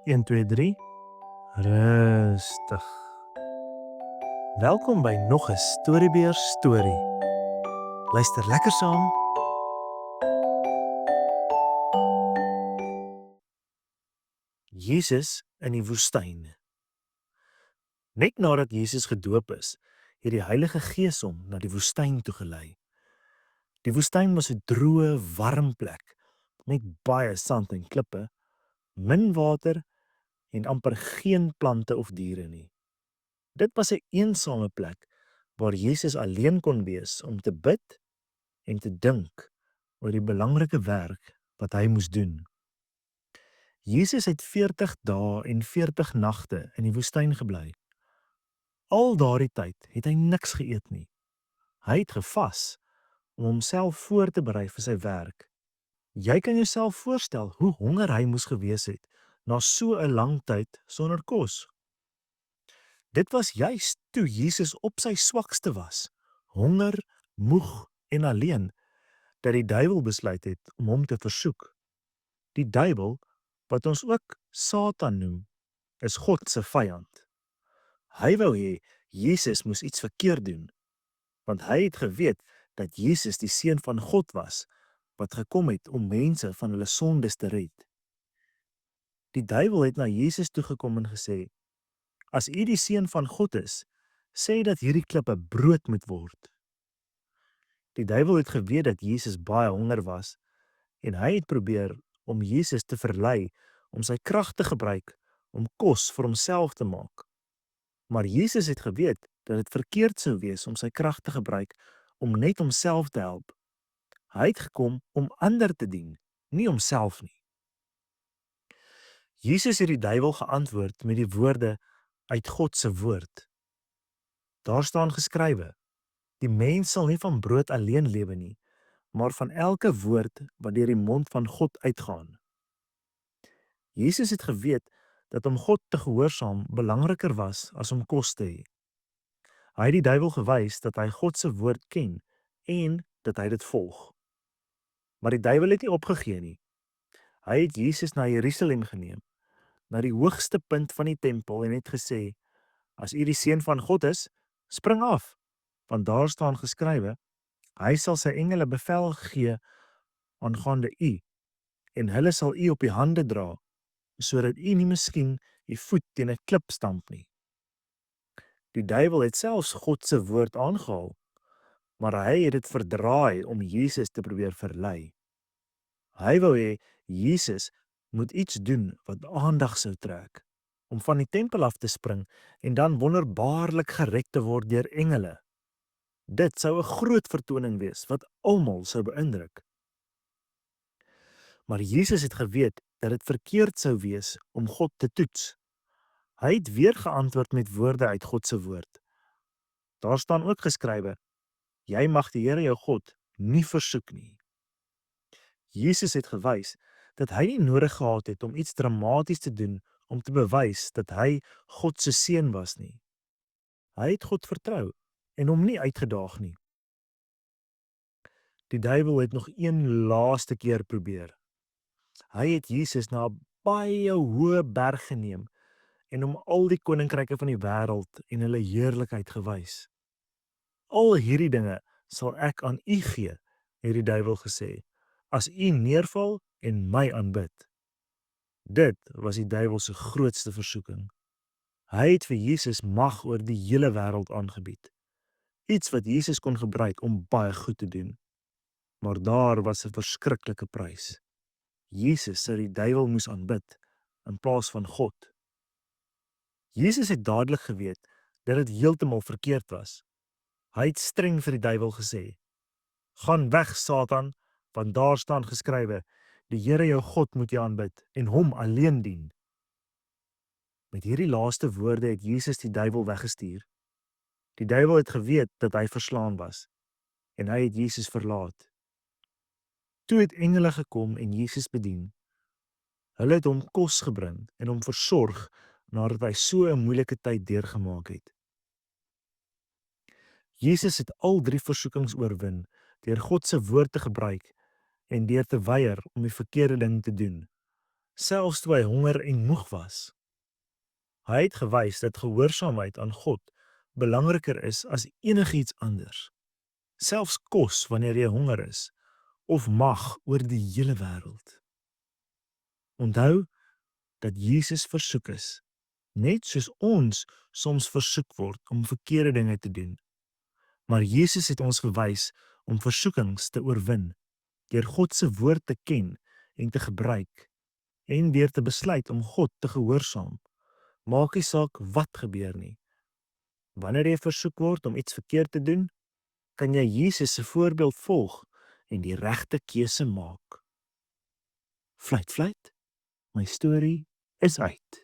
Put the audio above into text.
1, 2, 3. Rustig. Welkom by nog 'n Storybeer storie. Luister lekker saam. Jesus in die woestyn. Net nadat Jesus gedoop is, het die Heilige Gees hom na die woestyn toe gelei. Die woestyn was 'n droë, warm plek met baie sand en klippe, min water en amper geen plante of diere nie. Dit was 'n eensame plek waar Jesus alleen kon wees om te bid en te dink oor die belangrike werk wat hy moes doen. Jesus het 40 dae en 40 nagte in die woestyn gebly. Al daardie tyd het hy niks geëet nie. Hy het gevas om homself voor te berei vir sy werk. Jy kan jouself voorstel hoe honger hy moes gewees het na so 'n lang tyd sonder kos. Dit was juis toe Jesus op sy swakste was, honger, moeg en alleen, dat die duiwel besluit het om hom te versoek. Die duiwel, wat ons ook Satan noem, is God se vyand. Hy wou hê Jesus moes iets verkeerd doen, want hy het geweet dat Jesus die seun van God was, wat gekom het om mense van hulle sondes te red. Die duiwel het na Jesus toegekom en gesê: "As u die seun van God is, sê dat hierdie klippe brood moet word." Die duiwel het geweet dat Jesus baie honger was en hy het probeer om Jesus te verlei om sy krag te gebruik om kos vir homself te maak. Maar Jesus het geweet dat dit verkeerd sou wees om sy krag te gebruik om net homself te help. Hy het gekom om ander te dien, nie homself nie. Jesus het die duiwel geantwoord met die woorde uit God se woord. Daar staan geskrywe: "Die mens sal nie van brood alleen lewe nie, maar van elke woord wat deur die mond van God uitgaan." Jesus het geweet dat om God te gehoorsaam belangriker was as om kos te hê. Hy het die duiwel gewys dat hy God se woord ken en dat hy dit volg. Maar die duiwel het nie opgegee nie. Hy het Jesus na Jerusalem geneem, na die hoogste punt van die tempel en het gesê: "As u die seun van God is, spring af, want daar staan geskrywe: Hy sal sy engele bevel gee aangaande u, en hulle sal u op die hande dra, sodat u nie miskien u voet teen 'n klip stamp nie." Die duiwel het selfs God se woord aangehaal, maar hy het dit verdraai om Jesus te probeer verlei. Hy wou hê Jesus moet iets doen wat aandag sou trek, om van die tempel af te spring en dan wonderbaarlik gered te word deur engele. Dit sou 'n groot vertoning wees wat almal sou beïndruk. Maar Jesus het geweet dat dit verkeerd sou wees om God te toets. Hy het weer geantwoord met woorde uit God se woord. Daar staan ook geskrywe: "Jy mag die Here jou God nie versoek nie." Jesus het gewys dat hy nie nodig gehad het om iets dramaties te doen om te bewys dat hy God se seun was nie. Hy het God vertrou en hom nie uitgedaag nie. Die duiwel het nog een laaste keer probeer. Hy het Jesus na 'n baie hoë berg geneem en hom al die koninkryke van die wêreld en hulle heerlikheid gewys. "Al hierdie dinge sal ek aan u gee," het die duiwel gesê, "as u neerval en my aanbid." Dit was die duiwel se grootste versoeking. Hy het vir Jesus mag oor die hele wêreld aangebied. Iets wat Jesus kon gebruik om baie goed te doen. Maar daar was 'n verskriklike prys. Jesus sou die duiwel moes aanbid in plaas van God. Jesus het dadelik geweet dat dit heeltemal verkeerd was. Hy het streng vir die duiwel gesê: "Gaan weg, Satan, want daar staan geskrywe: Die Here jou God moet jy aanbid en hom alleen dien." Met hierdie laaste woorde het Jesus die duiwel weggestuur. Die duiwel het geweet dat hy verslaan was en hy het Jesus verlaat. Toe het engele gekom en Jesus bedien. Hulle het hom kos gebring en hom versorg nadat hy so 'n moeilike tyd deurgemaak het. Jesus het al 3 versoekings oorwin deur God se woord te gebruik en deur te weier om die verkeerde ding te doen. selfs toe hy honger en moeg was. Hy het gewys dat gehoorsaamheid aan God belangriker is as enigiets anders. Selfs kos wanneer jy honger is, of mag oor die hele wêreld. Onthou dat Jesus versoek is, net soos ons soms versoek word om verkeerde dinge te doen. Maar Jesus het ons gewys om versoekings te oorwin, deur God se woord te ken en te gebruik, en deur te besluit om God te gehoorsaam. Maak nie saak wat gebeur nie. Wanneer jy versoek word om iets verkeerd te doen, kan jy Jesus se voorbeeld volg en die regte keuse maak. Fluit, fluit, my storie is uit.